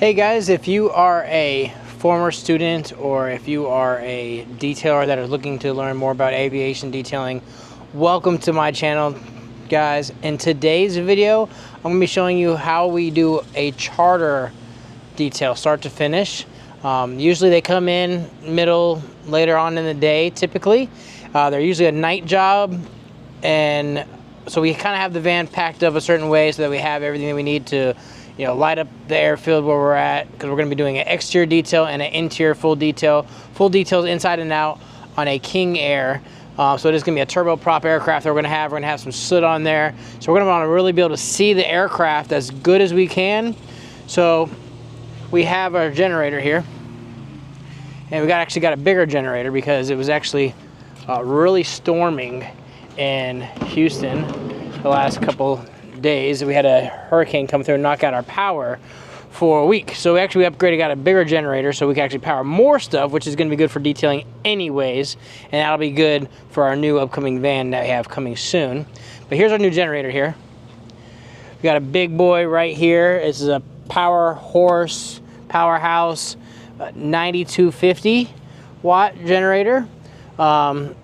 Hey guys, if you are a former student or if you are a detailer that is looking to learn more about aviation detailing, welcome to my channel, guys. In today's video, I'm going to be showing you how we do a charter detail, start to finish. Usually they come in later on in the day, typically. They're usually a night job, and so we kind of have the van packed up a certain way so that we have everything that we need to light up the airfield where we're at, because we're going to be doing an exterior detail and an interior full details inside and out on a King Air. So it is going to be a turboprop aircraft that we're going to have. We're going to have some soot on there, so we're going to want to really be able to see the aircraft as good as we can. So we have our generator here, and we actually got a bigger generator because it was actually really storming in Houston the last couple days. We had a hurricane come through and knock out our power for a week. So we upgraded, got a bigger generator so we can actually power more stuff, which is going to be good for detailing anyways, and that'll be good for our new upcoming van that we have coming soon. But here's our new generator here. We got a big boy right here. This is a powerhouse 9250 watt generator. Now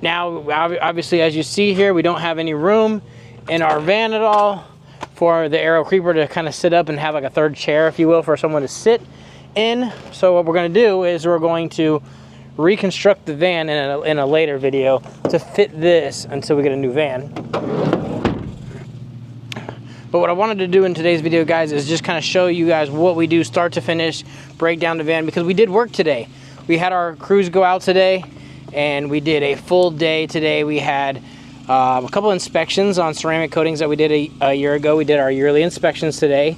obviously, as you see here, we don't have any room in our van at all for the Aero Creeper to kind of sit up and have like a third chair, if you will, for someone to sit in. So what we're going to do is we're going to reconstruct the van in a later video to fit this until we get a new van. But what I wanted to do in today's video, guys, is just kind of show you guys what we do start to finish, break down the van, because we did work today. We had our crews go out today and we did a full day today. We had a couple inspections on ceramic coatings that we did a year ago. We did our yearly inspections today.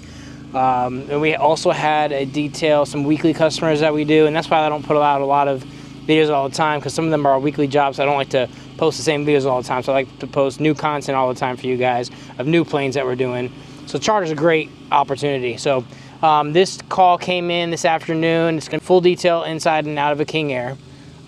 And we also had a detail, some weekly customers that we do. And that's why I don't put out a lot of videos all the time, because some of them are weekly jobs. I don't like to post the same videos all the time. So I like to post new content all the time for you guys of new planes that we're doing. So charter's a great opportunity. So this call came in this afternoon. It's going to full detail inside and out of a King Air.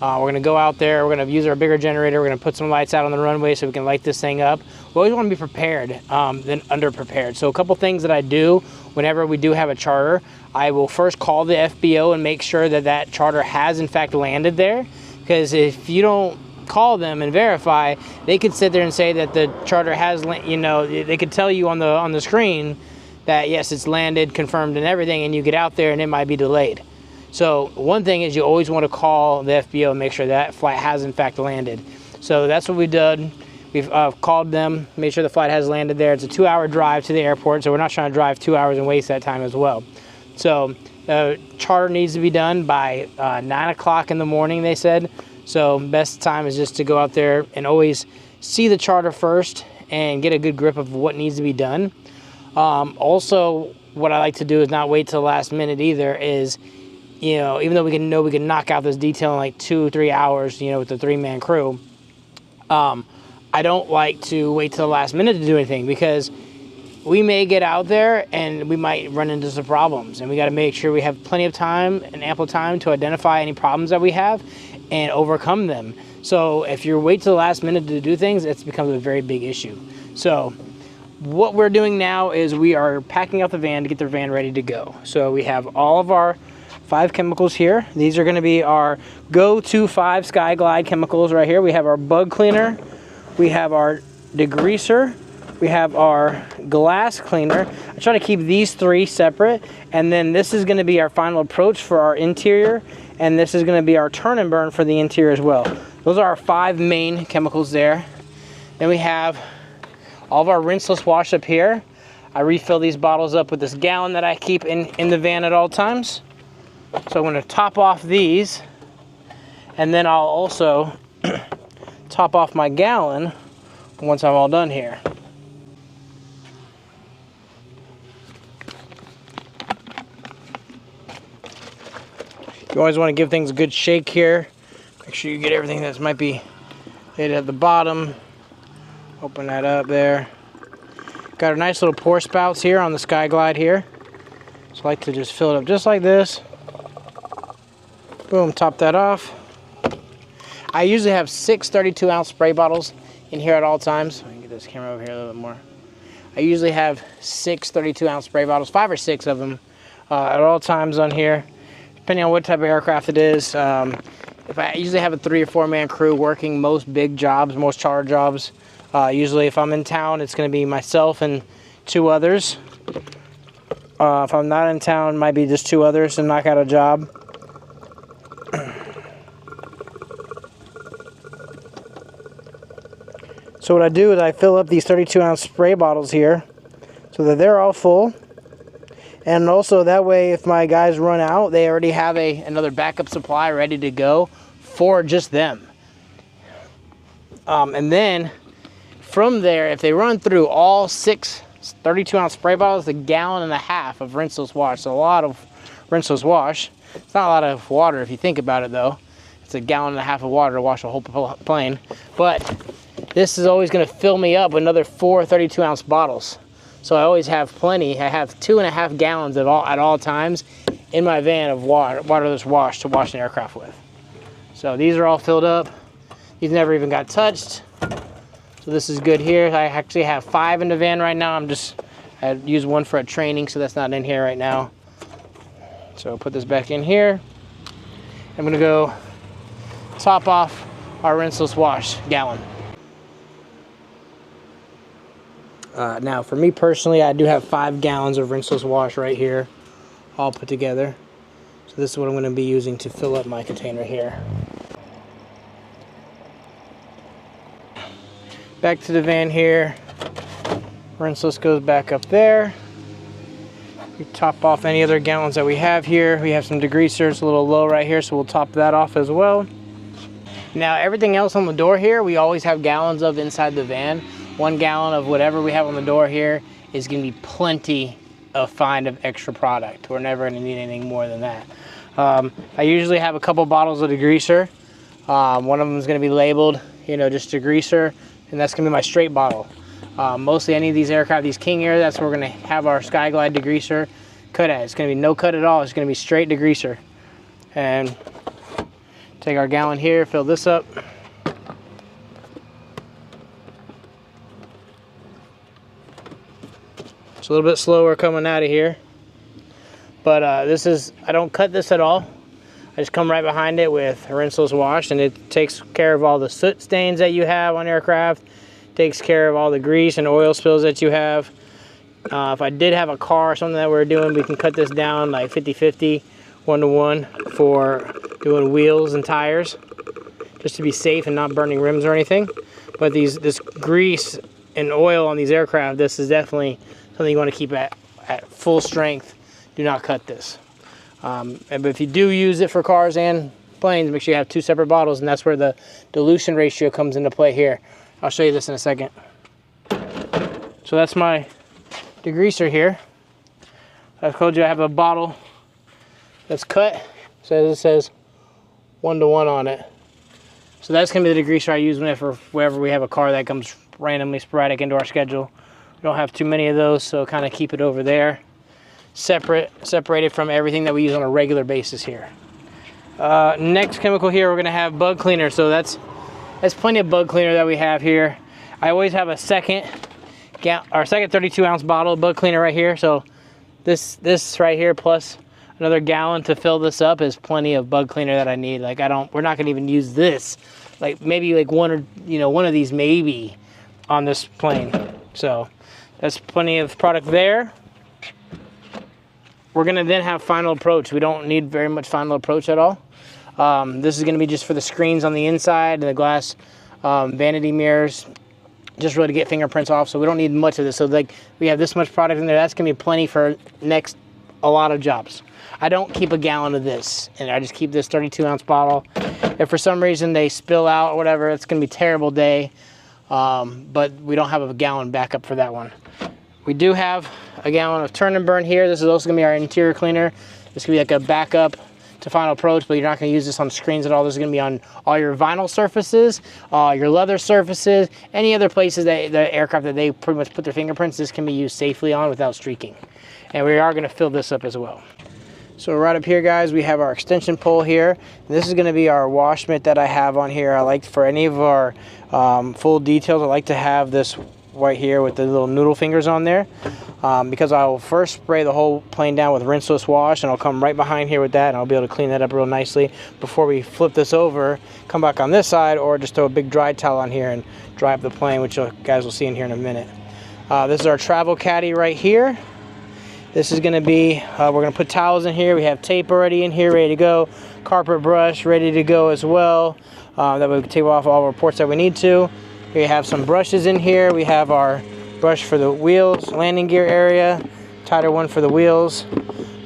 We're going to go out there, we're going to use our bigger generator, we're going to put some lights out on the runway so we can light this thing up. We always want to be prepared than under-prepared. So a couple things that I do whenever we do have a charter, I will first call the FBO and make sure that that charter has in fact landed there. Because if you don't call them and verify, they could sit there and say that the charter has, they could tell you on the screen that yes, it's landed, confirmed and everything, and you get out there and it might be delayed. So one thing is you always want to call the FBO and make sure that flight has in fact landed. So that's what we did. We've called them, made sure the flight has landed there. It's a 2-hour drive to the airport, so we're not trying to drive 2 hours and waste that time as well. So charter needs to be done by 9 o'clock in the morning, they said. So best time is just to go out there and always see the charter first and get a good grip of what needs to be done. Also, what I like to do is not wait till the last minute either, is even though we can knock out this detail in like 2-3 hours, with the 3-man crew, I don't like to wait till the last minute to do anything, because we may get out there and we might run into some problems, and we got to make sure we have plenty of time and ample time to identify any problems that we have and overcome them. So if you wait till the last minute to do things, it becomes a very big issue. So what we're doing now is we are packing out the van to get the van ready to go. So we have all of our 5 chemicals here. These are going to be our go-to 5 Skyglide chemicals right here. We have our bug cleaner, we have our degreaser, we have our glass cleaner. I try to keep these 3 separate, and then this is going to be our final approach for our interior, and this is going to be our turn and burn for the interior as well. Those are our 5 main chemicals there. Then we have all of our Rinseless Wash up here. I refill these bottles up with this gallon that I keep in the van at all times. So I'm going to top off these, and then I'll also top off my gallon once I'm all done here. You always want to give things a good shake here. Make sure you get everything that might be hit at the bottom. Open that up there. Got a nice little pour spouts here on the Skyglide here. So I like to just fill it up just like this. Boom, top that off. I usually have 6 32-ounce spray bottles in here at all times. Let me get this camera over here a little bit more. I usually have 6 32-ounce spray bottles, 5 or 6 of them, at all times on here, depending on what type of aircraft it is. If I usually have a 3 or 4 man crew working most big jobs, most charter jobs. Usually if I'm in town, it's going to be myself and 2 others. If I'm not in town, it might be just 2 others to knock out a job. So what I do is I fill up these 32-ounce spray bottles here so that they're all full. And also that way, if my guys run out, they already have another backup supply ready to go for just them. And then from there, if they run through all 6 32-ounce spray bottles, 1.5 gallons of Rinseless Wash. So a lot of Rinseless Wash. It's not a lot of water if you think about it though. It's 1.5 gallons of water to wash a whole plane. But this is always going to fill me up with another 4 32-ounce bottles. So I always have plenty. I have 2.5 gallons at all times in my van of waterless wash to wash an aircraft with. So these are all filled up. These never even got touched. So this is good here. I actually have 5 in the van right now. I use 1 for a training, so that's not in here right now. So I'll put this back in here. I'm gonna go top off our Rinseless Wash gallon. Now for me personally, I do have 5 gallons of Rinseless Wash right here, all put together. So this is what I'm gonna be using to fill up my container here. Back to the van here. Rinseless goes back up there. We top off any other gallons that we have here. We have some degreaser. It's a little low right here, so we'll top that off as well. Now everything else on the door here, we always have gallons of inside the van. 1 gallon of whatever we have on the door here is going to be plenty of extra product. We're never going to need anything more than that. I usually have a couple bottles of degreaser. One of them is going to be labeled, just degreaser, and that's going to be my straight bottle. Mostly any of these aircraft, these King Air, that's where we're going to have our Skyglide degreaser cut at. It's going to be no cut at all. It's going to be straight degreaser. And take our gallon here, fill this up. It's a little bit slower coming out of here. But I don't cut this at all. I just come right behind it with Rinseless Wash, and it takes care of all the soot stains that you have on aircraft. Takes care of all the grease and oil spills that you have. If I did have a car or something that we're doing, we can cut this down like 50-50, 1-to-1 for doing wheels and tires, just to be safe and not burning rims or anything. But this grease and oil on these aircraft, this is definitely something you want to keep at full strength. Do not cut this. But if you do use it for cars and planes, make sure you have 2 separate bottles, and that's where the dilution ratio comes into play here. I'll show you this in a second. So that's my degreaser here. I told you I have a bottle that's cut. It says 1-to-1 on it. So that's going to be the degreaser I use whenever we have a car that comes randomly sporadic into our schedule. We don't have too many of those, so kind of keep it over there. Separated from everything that we use on a regular basis here. Next chemical here, we're going to have bug cleaner. So that's plenty of bug cleaner that we have here. I always have a second 32-ounce bottle of bug cleaner right here. So this right here plus another gallon to fill this up is plenty of bug cleaner that I need. Like we're not going to even use this. Like maybe like one of these maybe on this plane. So that's plenty of product there. We're going to then have final approach. We don't need very much final approach at all. This is going to be just for the screens on the inside and the glass vanity mirrors, just really to get fingerprints off. So we don't need much of this. So like we have this much product in there. That's going to be plenty for a lot of jobs. I don't keep a gallon of this, and I just keep this 32-ounce bottle. If for some reason they spill out or whatever, it's going to be a terrible day. But we don't have a gallon backup for that one. We do have a gallon of turn and burn here. This is also going to be our interior cleaner. This could be like a backup to final approach, but you're not going to use this on screens at all. This is going to be on all your vinyl surfaces, your leather surfaces, any other places that the aircraft that they pretty much put their fingerprints. This can be used safely on without streaking. And we are going to fill this up as well. So right up here, guys, we have our extension pole here. And this is going to be our wash mitt that I have on here. I like for any of our full details, I like to have this right here with the little noodle fingers on there, because I'll first spray the whole plane down with Rinseless Wash, and I'll come right behind here with that, and I'll be able to clean that up real nicely before we flip this over, come back on this side, or just throw a big dry towel on here and dry up the plane, which you guys will see in here in a minute. This is our travel caddy right here. This is going to be, we're going to put towels in here. We have tape already in here ready to go. Carpet brush ready to go as well. That way we can take off all our ports that we need to. We have some brushes in here. We have our brush for the wheels, landing gear area, tighter one for the wheels.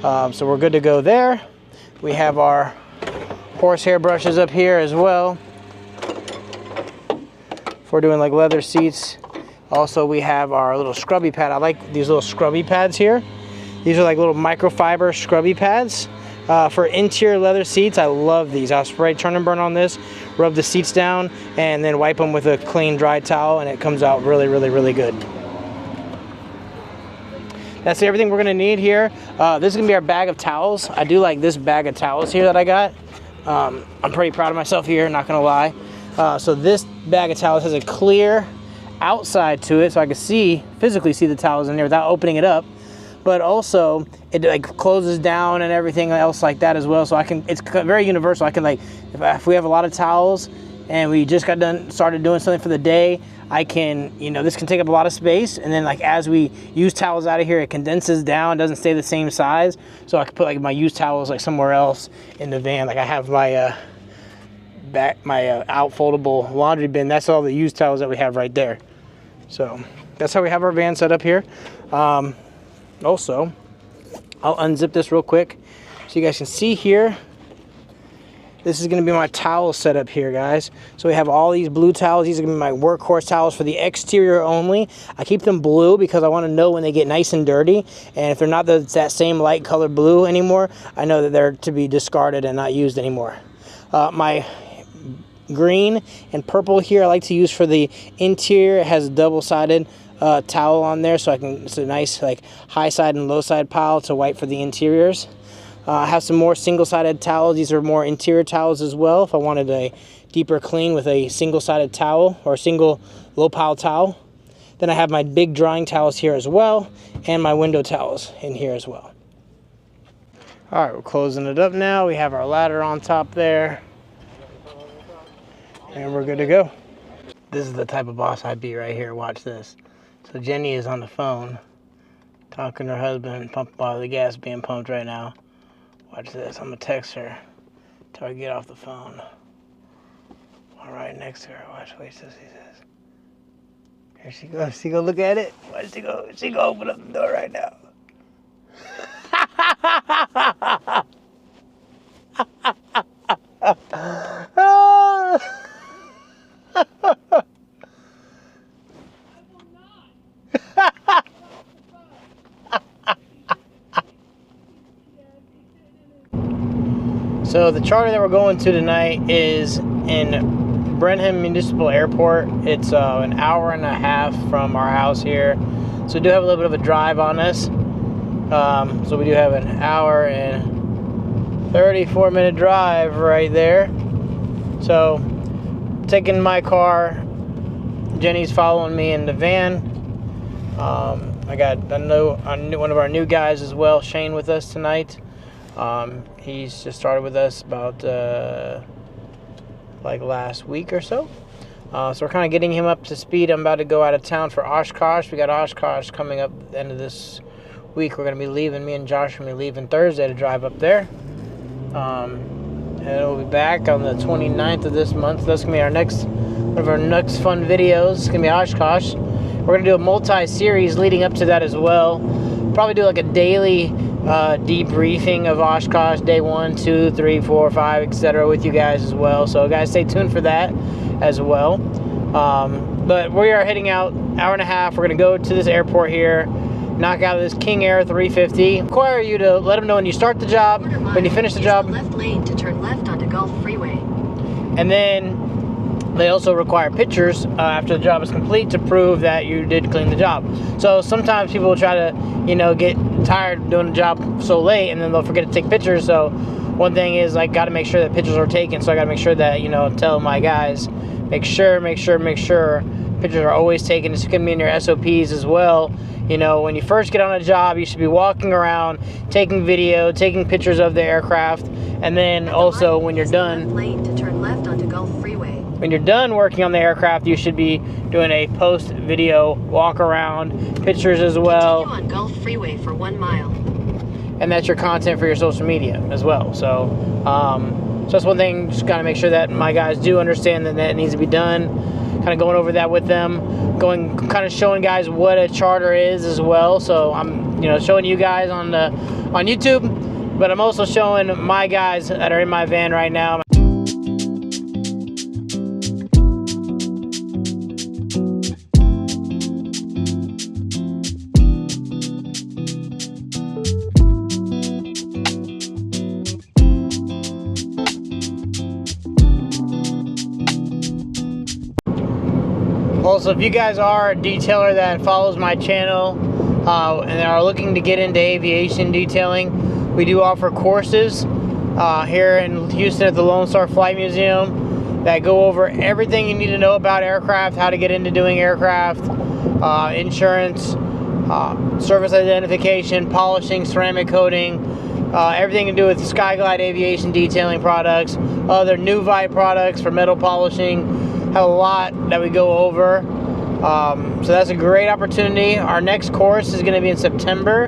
So we're good to go there. We have our horsehair brushes up here as well for doing like leather seats. Also, we have our little scrubby pad. I like these little scrubby pads here. These are like little microfiber scrubby pads for interior leather seats. I love these. I'll spray turn and burn on this, rub the seats down, and then wipe them with a clean dry towel, and it comes out really, really, really good. That's everything we're gonna need here. This is gonna be our bag of towels. I do like this bag of towels here that I got. I'm pretty proud of myself here, not gonna lie. So this bag of towels has a clear outside to it, so I can physically see the towels in there without opening it up. But also it like closes down and everything else like that as well. So it's very universal. I can like, if we have a lot of towels and we just started doing something for the day, I can, this can take up a lot of space. And then like as we use towels out of here, it condenses down, doesn't stay the same size. So I can put like my used towels like somewhere else in the van. Like I have my out foldable laundry bin. That's all the used towels that we have right there. So that's how we have our van set up here. Also, I'll unzip this real quick so you guys can see here. This is going to be my towel setup here, guys. So we have all these blue towels. These are going to be my workhorse towels for the exterior only. I keep them blue because I want to know when they get nice and dirty. And if they're not that same light color blue anymore, I know that they're to be discarded and not used anymore. My green and purple here I like to use for the interior. It has a double-sided towel on there, so it's a nice like high side and low side pile to wipe for the interiors. I have some more single-sided towels. These are more interior towels as well if I wanted a deeper clean with a single-sided towel or a single low pile towel. Then I have my big drying towels here as well, and my window towels in here as well. All right, we're closing it up now. We have our ladder on top there, and we're good to go. This is the type of boss I'd be right here. Watch this. So Jenny is on the phone talking to her husband, while the gas being pumped right now. Watch this. I'm going to text her till I get off the phone. I'm right next to her. Watch what she says. Here she goes. She go look at it. Watch she go. She go open up the door right now. So the charter that we're going to tonight is in Brenham Municipal Airport. It's an hour and a half from our house here. So we do have a little bit of a drive on us. So we do have an hour and 34-minute drive right there. So taking my car, Jenny's following me in the van. I got one of our new guys as well, Shane, with us tonight. He's just started with us about like last week or so. So we're kind of getting him up to speed. I'm about to go out of town for Oshkosh. We got Oshkosh coming up at the end of this week. We're going to be leaving. Me and Josh are going to be leaving Thursday to drive up there. And we'll be back on the 29th of this month. That's going to be one of our next fun videos. It's going to be Oshkosh. We're going to do a multi-series leading up to that as well. Probably do like a daily debriefing of Oshkosh, day 1, 2, 3, 4, 5, etc. with you guys as well. So guys, stay tuned for that as well. But we are heading out, hour and a half. We're going to go to this airport here, knock out this King Air 350. Require you to let them know when you start the job, when you finish the job. Left lane to turn left onto Gulf Freeway. And then they also require pictures after the job is complete to prove that you did clean the job. So sometimes people will try to, get tired of doing the job so late, and then they'll forget to take pictures. So one thing is, I got to make sure that pictures are taken. So I got to make sure that, tell my guys, make sure Pictures are always taken. It's going to be in your SOPs as well. You know, when you first get on a job, you should be walking around, taking video, taking pictures of the aircraft, and then also when you're done, lane to turn left onto Gulf Freeway. When you're done working on the aircraft, you should be doing a post-video walk around, pictures as well. Continue on Gulf Freeway for 1 mile. And that's your content for your social media as well. So, so that's one thing. Just gotta make sure that my guys do understand that that needs to be done. Kind of going over that with them, kind of showing guys what a charter is as well. So I'm, showing you guys on YouTube, but I'm also showing my guys that are in my van right now. Also, if you guys are a detailer that follows my channel and are looking to get into aviation detailing, we do offer courses here in Houston at the Lone Star Flight Museum that go over everything you need to know about aircraft, how to get into doing aircraft, insurance, service identification, polishing, ceramic coating, everything to do with Skyglide Aviation detailing products, other new Vite products for metal polishing. Have a lot that we go over, so that's a great opportunity. Our next course is going to be in September.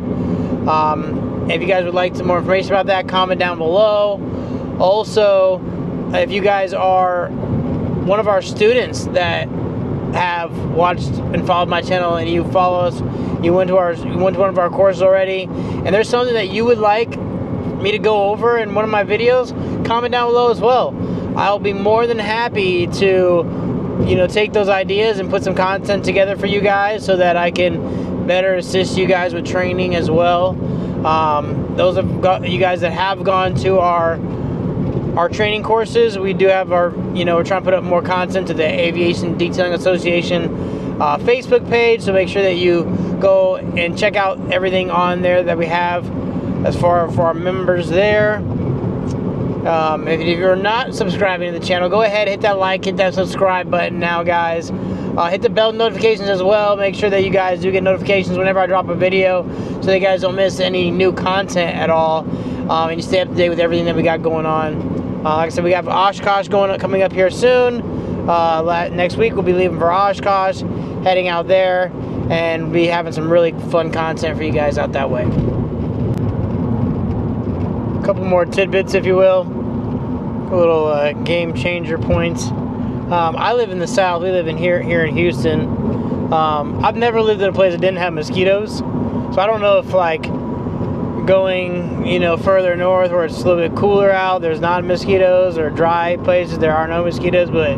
If you guys would like some more information about that, comment down below. Also, if you guys are one of our students that have watched and followed my channel and you follow us, you went to one of our courses already, and there's something that you would like me to go over in one of my videos, comment down below as well. I'll be more than happy to, take those ideas and put some content together for you guys so that I can better assist you guys with training as well. Those of you guys that have gone to our training courses, we do have our, we're trying to put up more content to the Aviation Detailing Association Facebook page, so make sure that you go and check out everything on there that we have as far for our members there. If you're not subscribing to the channel, go ahead, hit that like, hit that subscribe button now, guys. Hit the bell notifications as well. Make sure that you guys do get notifications whenever I drop a video so that you guys don't miss any new content at all. And you stay up to date with everything that we got going on. Like I said, we have Oshkosh coming up here soon. Next week we'll be leaving for Oshkosh, heading out there, and be having some really fun content for you guys out that way. A couple more tidbits, if you will. A little game changer points. I live in the South. We live here in Houston. I've never lived in a place that didn't have mosquitoes, so I don't know if like going further north where it's a little bit cooler out, there's not mosquitoes, or dry places there are no mosquitoes, but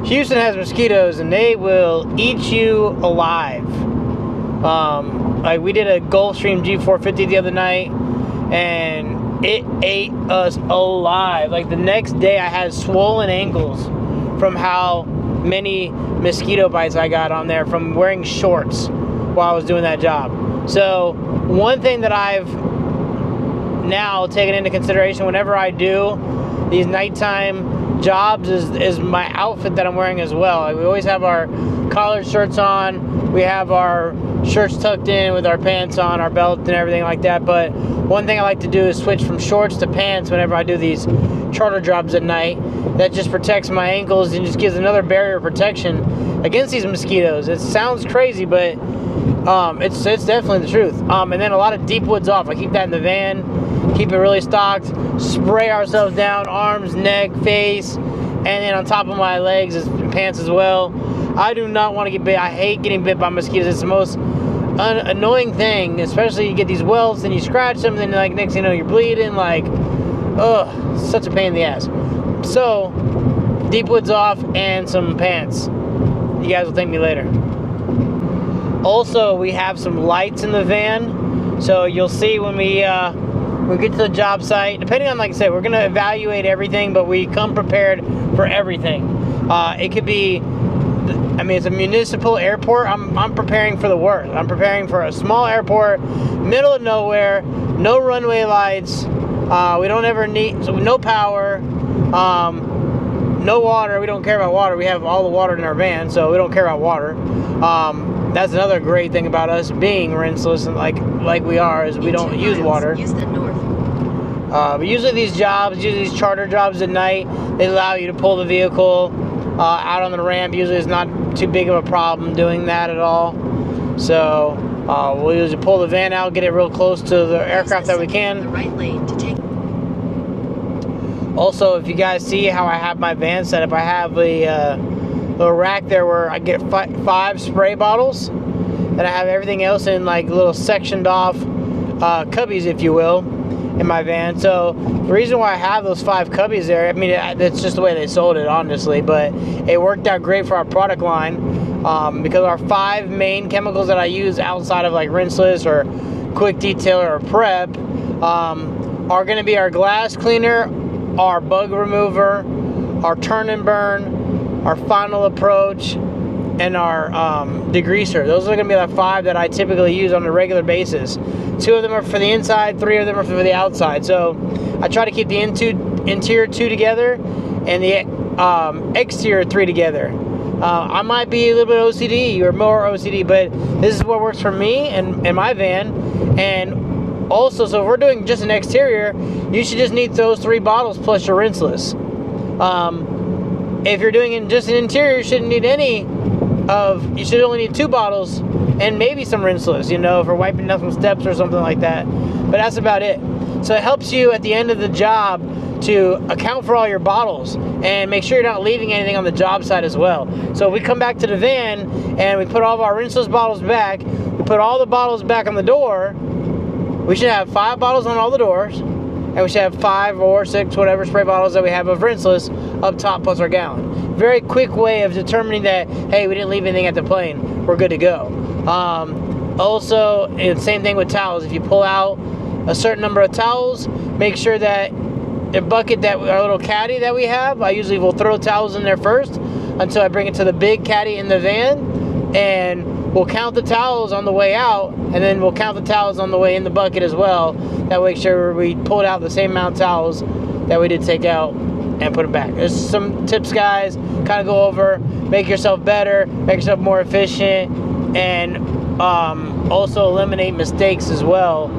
Houston has mosquitoes and they will eat you alive. Like we did a Gulfstream G450 the other night and it ate us alive. Like the next day I had swollen ankles from how many mosquito bites I got on there from wearing shorts while I was doing that job. So one thing that I've now taken into consideration whenever I do these nighttime jobs is my outfit that I'm wearing as well. Like we always have our collared shirts on, we have our shirts tucked in with our pants on, our belt and everything like that, but one thing I like to do is switch from shorts to pants whenever I do these charter jobs at night. That just protects my ankles and just gives another barrier of protection against these mosquitoes. It sounds crazy, but it's definitely the truth. And then a lot of deep woods off. I keep that in the van, keep it really stocked, spray ourselves down, arms, neck, face, and then on top of my legs and pants as well. I do not want to get bit. I hate getting bit by mosquitoes. It's the most annoying thing, especially you get these welts and you scratch them and then like next thing you know you're bleeding, like ugh, such a pain in the ass. So deep woods off and some pants. You guys will thank me later. Also, we have some lights in the van, so you'll see when we get to the job site, depending on, like I said, we're gonna evaluate everything, but we come prepared for everything. It could be, I mean, it's a municipal airport. I'm preparing for the worst. I'm preparing for a small airport, middle of nowhere, no runway lights. We don't ever need, so no power. no water. We don't care about water. We have all the water in our van, so we don't care about water. That's another great thing about us being rinseless and like we are, is we don't use water. Use the north. But usually these charter jobs at night, they allow you to pull the vehicle out on the ramp. Usually it's not too big of a problem doing that at all. So we'll usually pull the van out, get it real close to the aircraft that we can. The right lane to take. Also, if you guys see how I have my van set up, I have a little rack there where I get 5 spray bottles, and I have everything else in like little sectioned off cubbies, if you will, in my van. So the reason why I have those 5 cubbies there, I mean, that's just the way they sold it, honestly, but it worked out great for our product line because our 5 main chemicals that I use outside of like rinseless or quick detail or prep are going to be our glass cleaner, our bug remover, our turn and burn, our final approach, and our degreaser. Those are going to be the 5 that I typically use on a regular basis. 2 of them are for the inside, 3 of them are for the outside. So I try to keep the interior 2 together and the exterior 3 together. I might be a little bit OCD or more OCD, but this is what works for me and my van. And also, so if we're doing just an exterior, you should just need those 3 bottles plus your rinseless. If you're doing just an interior, you shouldn't need you should only need 2 bottles and maybe some rinseless, you know, for wiping down some steps or something like that. But that's about it. So it helps you at the end of the job to account for all your bottles and make sure you're not leaving anything on the job site as well. So we come back to the van and we put all of our rinseless bottles back, we put all the bottles back on the door. We should have 5 bottles on all the doors, and we should have 5 or 6, whatever spray bottles that we have of rinseless up top plus our gallon. Very quick way of determining that, hey, we didn't leave anything at the plane, we're good to go. Also, and same thing with towels. If you pull out a certain number of towels, make sure that the bucket, our little caddy that we have, I usually will throw towels in there first until I bring it to the big caddy in the van, and we'll count the towels on the way out, and then we'll count the towels on the way in the bucket as well. That way, make sure we pulled out the same amount of towels that we did take out and put it back. There's some tips, guys, kind of go over, make yourself better, make yourself more efficient, and also eliminate mistakes as well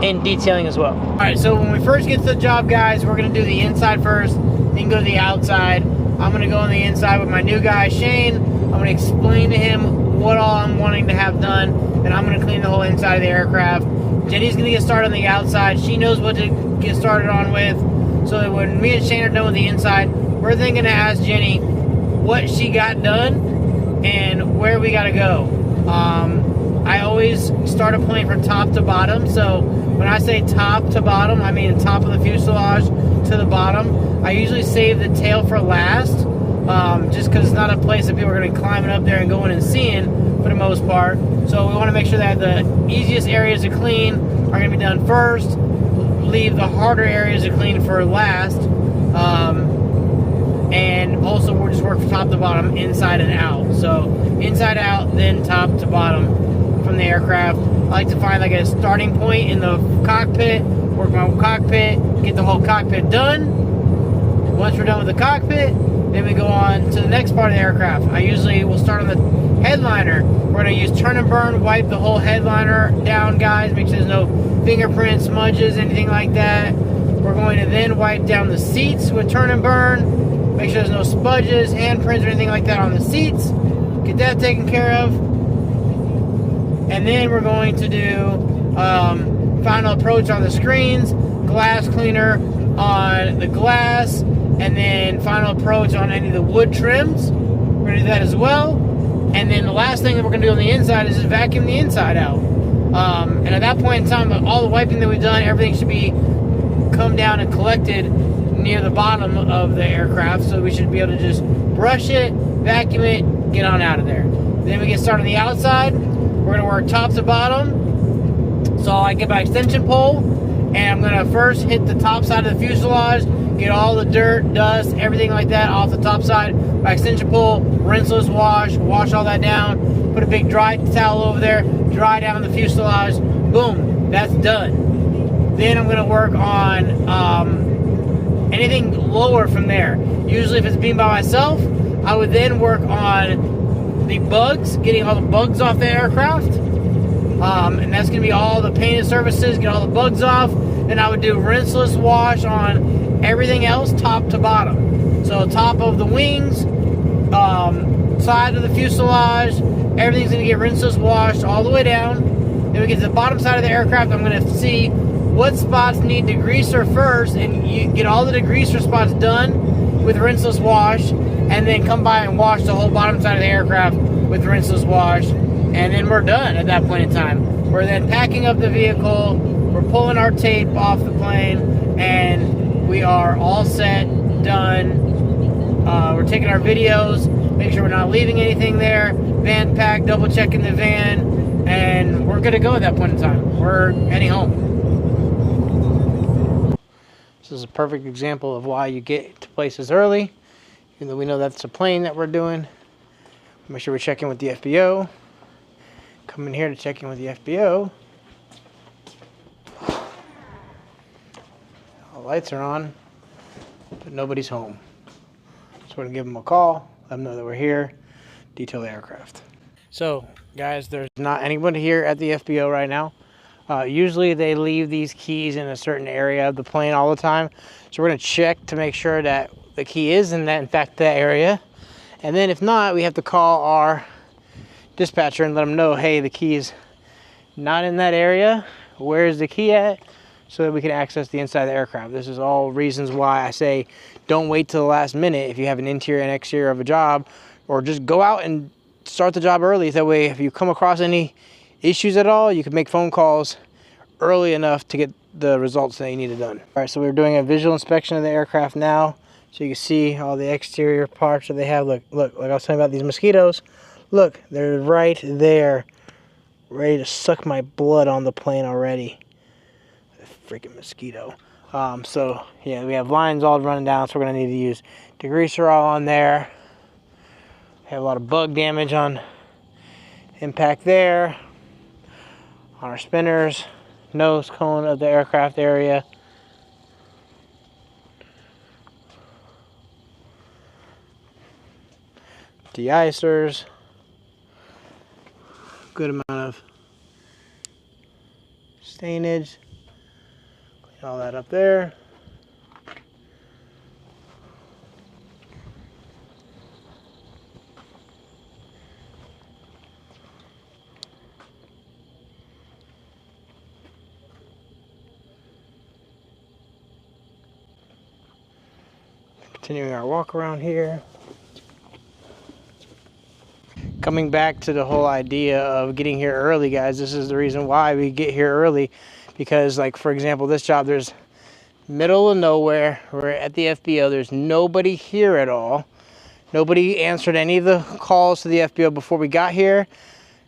in detailing as well. All right, so when we first get to the job, guys, we're gonna do the inside first, then go to the outside. I'm gonna go on the inside with my new guy, Shane. I'm gonna explain to him what all I'm wanting to have done, and I'm going to clean the whole inside of the aircraft. Jenny's going to get started on the outside. She knows what to get started on with, so that when me and Shane are done with the inside, we're then going to ask Jenny what she got done and where we got to go. I always start a plane from top to bottom, so when I say top to bottom, I mean top of the fuselage to the bottom. I usually save the tail for last, just because it's not a place that people are going to be climbing up there and going and seeing for the most part. So we want to make sure that the easiest areas to clean are going to be done first, leave the harder areas to clean for last, and also we'll just work from top to bottom, inside and out. So inside out, then top to bottom from the aircraft. I like to find like a starting point in the cockpit, work my cockpit, get the whole cockpit done. Once we're done with the cockpit, then we go on to the next part of the aircraft. I usually will start on the headliner. We're going to use turn and burn, wipe the whole headliner down, guys. Make sure there's no fingerprints, smudges, anything like that. We're going to then wipe down the seats with turn and burn. Make sure there's no smudges, handprints, or anything like that on the seats. Get that taken care of. And then we're going to do final approach on the screens, glass cleaner on the glass, and then final approach on any of the wood trims. We're going to do that as well. And then the last thing that we're going to do on the inside is just vacuum the inside out. And at that point in time, all the wiping that we've done, everything should be come down and collected near the bottom of the aircraft. So we should be able to just brush it, vacuum it, get on out of there. Then we get started on the outside. We're going to work top to bottom. So I get my extension pole, and I'm going to first hit the top side of the fuselage, get all the dirt, dust, everything like that off the top side. My extension pole, rinseless wash, wash all that down, put a big dry towel over there, dry down the fuselage, boom, that's done. Then I'm going to work on anything lower from there. Usually if it's being by myself, I would then work on the bugs, getting all the bugs off the aircraft. And that's going to be all the painted surfaces, get all the bugs off. Then I would do rinseless wash on everything else, top to bottom. So top of the wings, side of the fuselage, everything's going to get rinseless washed all the way down. Then we get to the bottom side of the aircraft. I'm going to see what spots need degreaser first, and you get all the degreaser spots done with rinseless wash, and then come by and wash the whole bottom side of the aircraft with rinseless wash, and then we're done at that point in time. We're then packing up the vehicle, we're pulling our tape off the plane, and we are all set, done. We're taking our videos, make sure we're not leaving anything there, van packed, double checking the van, and we're good to go at that point in time. We're heading home. This is a perfect example of why you get to places early, even though we know that's a plane that we're doing. Make sure we check in with the FBO. Come in here to check in with the FBO. All the lights are on, but nobody's home. So we're gonna give them a call, let them know that we're here, detail the aircraft. So guys, there's not anybody here at the FBO right now. Usually they leave these keys in a certain area of the plane all the time. So we're gonna check to make sure that the key is in that area. And then if not, we have to call our dispatcher and let them know, hey, the key is not in that area. Where is the key at? So that we can access the inside of the aircraft. This is all reasons why I say don't wait till the last minute if you have an interior and exterior of a job, or just go out and start the job early. That way, if you come across any issues at all, you can make phone calls early enough to get the results that you needed done. All right, so we're doing a visual inspection of the aircraft now, so you can see all the exterior parts that they have. Look, like I was talking about these mosquitoes. Look, they're right there, ready to suck my blood on the plane already. Freaking mosquito. So yeah, we have lines all running down, so we're gonna need to use degreaser all on there. Have a lot of bug damage on impact there, on our spinners, nose cone of the aircraft area. De-icers, good amount of stainage. Clean all that up there. Continuing our walk around here. Coming back to the whole idea of getting here early, guys, this is the reason why we get here early. Because, like, for example, this job, there's middle of nowhere. We're at the FBO. There's nobody here at all. Nobody answered any of the calls to the FBO before we got here.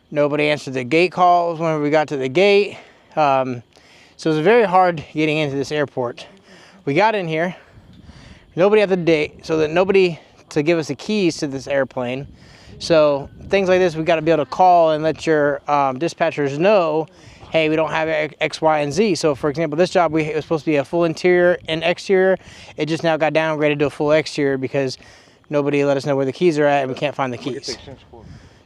Nobody answered the gate calls when we got to the gate. So it was very hard getting into this airport. We got in here. Nobody at the gate, so that nobody to give us the keys to this airplane. So things like this, we got to be able to call and let your dispatchers know, hey, we don't have X, Y, and Z. So for example, this job, it was supposed to be a full interior and exterior. It just now got downgraded to a full exterior because nobody let us know where the keys are at and we can't find the keys.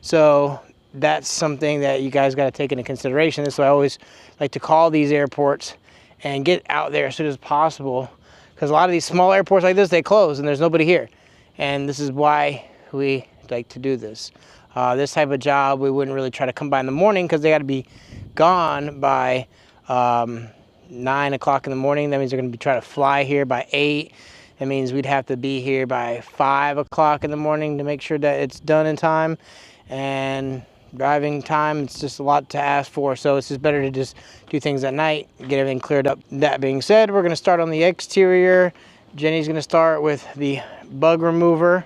So that's something that you guys got to take into consideration. That's why I always like to call these airports and get out there as soon as possible. Because a lot of these small airports like this, they close and there's nobody here. And this is why we like to do this. This type of job, we wouldn't really try to come by in the morning because they got to be gone by 9 o'clock in the morning. That means they're going to be trying to fly here by 8. That means we'd have to be here by 5 o'clock in the morning to make sure that it's done in time. And driving time, it's just a lot to ask for. So it's just better to just do things at night, get everything cleared up. That being said, we're going to start on the exterior. Jenny's going to start with the bug remover.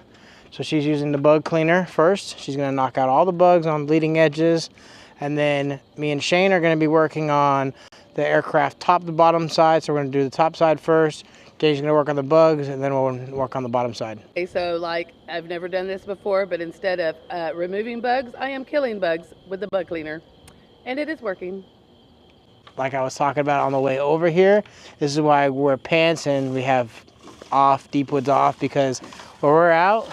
So she's using the bug cleaner first. She's going to knock out all the bugs on bleeding edges. And then me and Shane are going to be working on the aircraft top to bottom side. So we're going to do the top side first. Jenny's going to work on the bugs, and then we'll work on the bottom side. Okay, so like I've never done this before, but instead of removing bugs, I am killing bugs with the bug cleaner. And it is working. Like I was talking about on the way over here, this is why I wear pants and we have off, deep woods off, because when we're out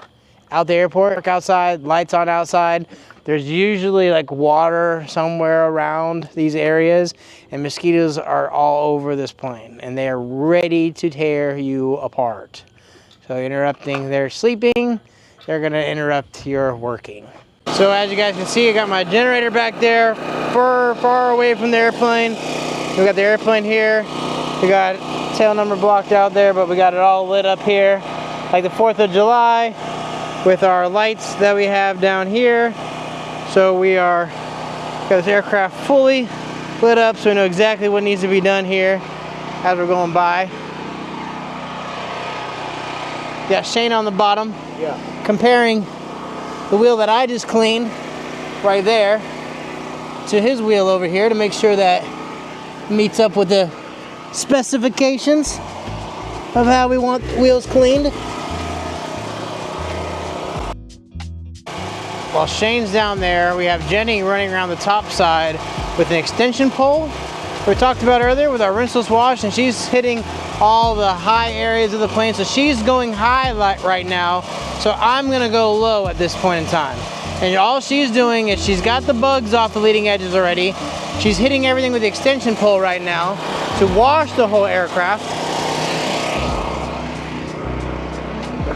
the airport, outside, lights on outside, there's usually like water somewhere around these areas, and mosquitoes are all over this plane, and they are ready to tear you apart. So interrupting their sleeping, they're gonna interrupt your working. So as you guys can see, I got my generator back there, far away from the airplane. We got the airplane here. We got tail number blocked out there, but we got it all lit up here, like the 4th of July, with our lights that we have down here. So we got this aircraft fully lit up, so we know exactly what needs to be done here as we're going by. Got Shane on the bottom, comparing the wheel that I just cleaned right there to his wheel over here to make sure that meets up with the specifications of how we want wheels cleaned. While Shane's down there, we have Jenny running around the top side with an extension pole we talked about earlier with our Rinseless Wash, and she's hitting all the high areas of the plane. So she's going high right now, so I'm gonna go low at this point in time. And all she's doing is she's got the bugs off the leading edges already. She's hitting everything with the extension pole right now to wash the whole aircraft.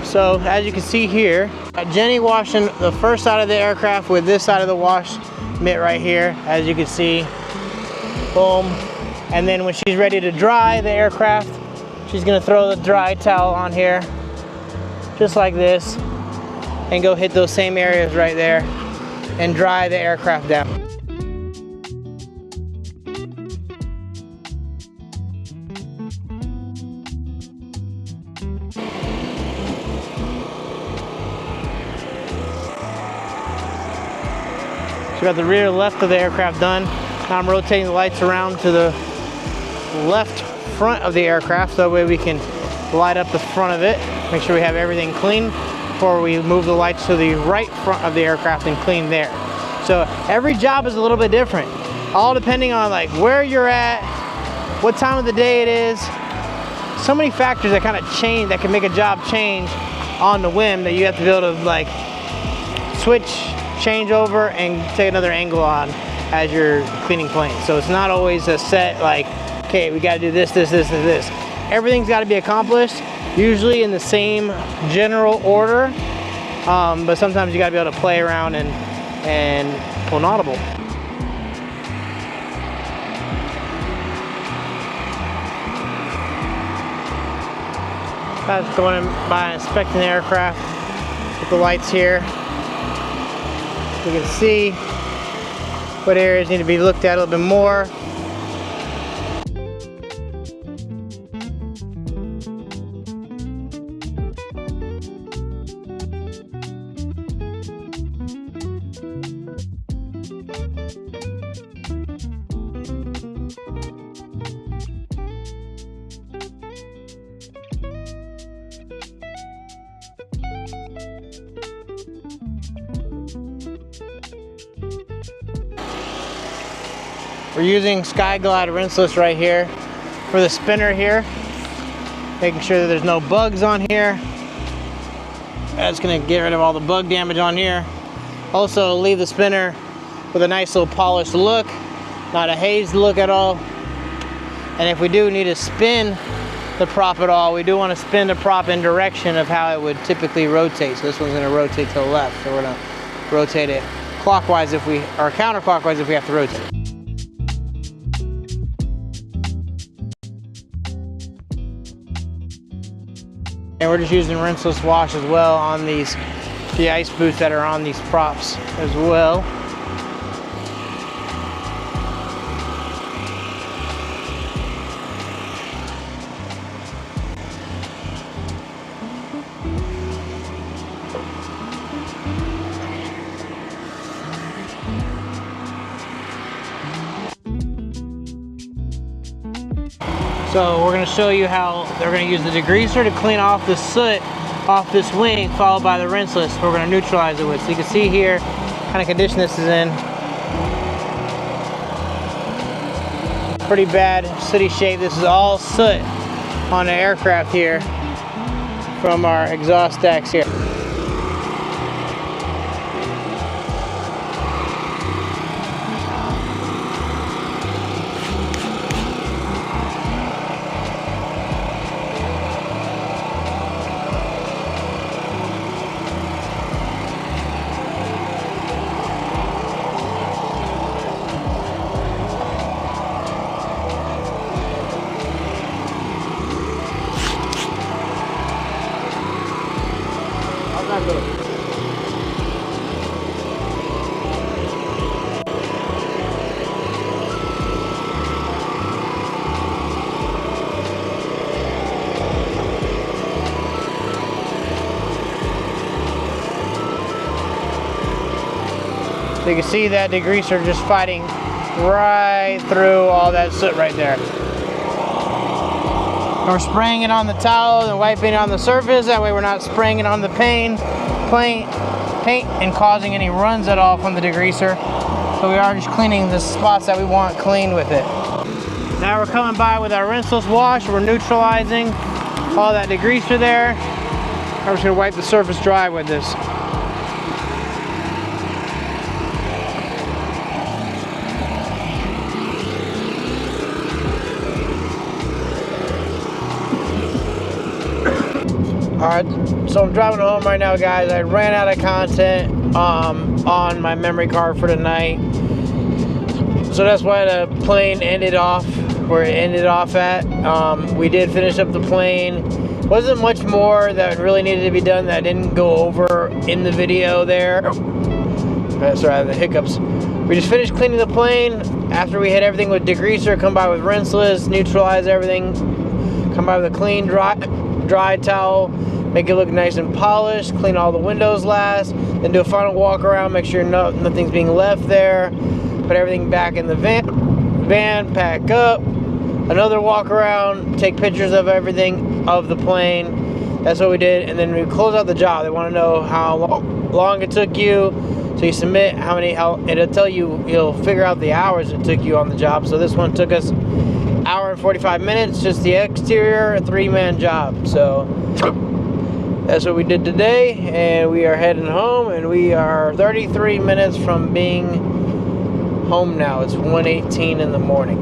So as you can see here, Jenny washing the first side of the aircraft with this side of the wash mitt right here, as you can see. Boom. And then when she's ready to dry the aircraft, she's gonna throw the dry towel on here, just like this, and go hit those same areas right there and dry the aircraft down. So we got the rear left of the aircraft done. Now I'm rotating the lights around to the left front of the aircraft, so that way we can light up the front of it, make sure we have everything clean before we move the lights to the right front of the aircraft and clean there. So every job is a little bit different, all depending on like where you're at, what time of the day it is. So many factors that kind of change, that can make a job change on the whim, that you have to be able to like switch, change over, and take another angle on as you're cleaning planes. So it's not always a set like, okay, we got to do this, this, this, and this. Everything's got to be accomplished, usually in the same general order, but sometimes you got to be able to play around and pull an audible. That's going by inspecting the aircraft with the lights here. You can see what areas need to be looked at a little bit more. We're using Skyglide Rinseless right here for the spinner here, making sure that there's no bugs on here. That's gonna get rid of all the bug damage on here. Also leave the spinner with a nice little polished look, not a hazed look at all. And if we do need to spin the prop at all, we do want to spin the prop in direction of how it would typically rotate. So this one's gonna rotate to the left, so we're gonna rotate it clockwise or counterclockwise if we have to rotate. And we're just using Rinseless Wash as well on the ice boots that are on these props as well. So we're going to show you how they're going to use the degreaser to clean off the soot off this wing, followed by the rinseless we're going to neutralize it with. So you can see here what kind of condition this is in. Pretty bad sooty shape. This is all soot on the aircraft here. from our exhaust stacks here. So you can see that degreaser just fighting right through all that soot right there. And we're spraying it on the towel and wiping it on the surface. That way we're not spraying it on the paint and causing any runs at all from the degreaser. So we are just cleaning the spots that we want clean with it. Now we're coming by with our rinseless wash. We're neutralizing all that degreaser there. I'm just gonna wipe the surface dry with this. Alright, so I'm driving home right now, guys. I ran out of content on my memory card for tonight. So that's why the plane ended off where it ended off at. We did finish up the plane. Wasn't much more that really needed to be done that I didn't go over in the video there. Sorry, I have the hiccups. We just finished cleaning the plane. After we hit everything with degreaser, come by with rinseless, neutralize everything. Come by with a clean, dry towel. Make it look nice and polished, clean all the windows last, then do a final walk around, make sure nothing's being left there, put everything back in the van, pack up, another walk around, take pictures of everything of the plane. That's what we did, and then we close out the job. They want to know how long it took you, so you submit it'll tell you, you'll figure out the hours it took you on the job. So this one took us an hour and 45 minutes, just the exterior, a 3-man job. So that's what we did today, and we are heading home, and we are 33 minutes from being home now. It's 1:18 in the morning.